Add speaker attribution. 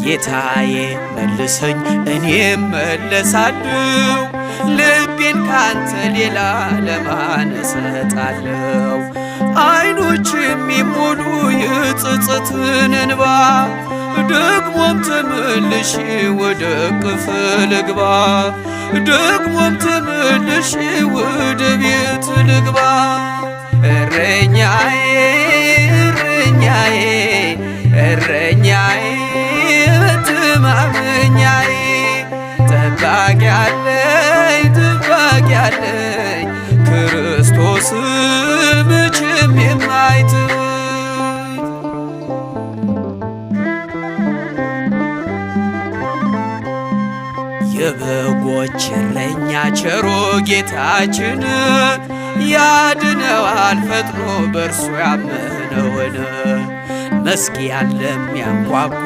Speaker 1: ጌታዬ መልሰኝ እኔም መለሳለሁ ልቤን ካንተ ሌላ ለማን እሰጣለሁ? አይኖች የሚሞሉ የጸጸትን እንባ ደግሞም ተመልሼ ወደ እቅፍ ልግባ ደግሞም ተመልሼ ወደ ቤት ልግባ። እረኛዬ እረኛዬ እረኛዬ መተማመኛዬ ጠባቂ አለኝ ክርስቶስ መቼም የማይተወኝ። የበጎች እረኛ ቸሮ ጌታችን ያድነዋል ፈጥኖ በእርሱ ያመነውን መዝጊያን ለሚያንኳኳ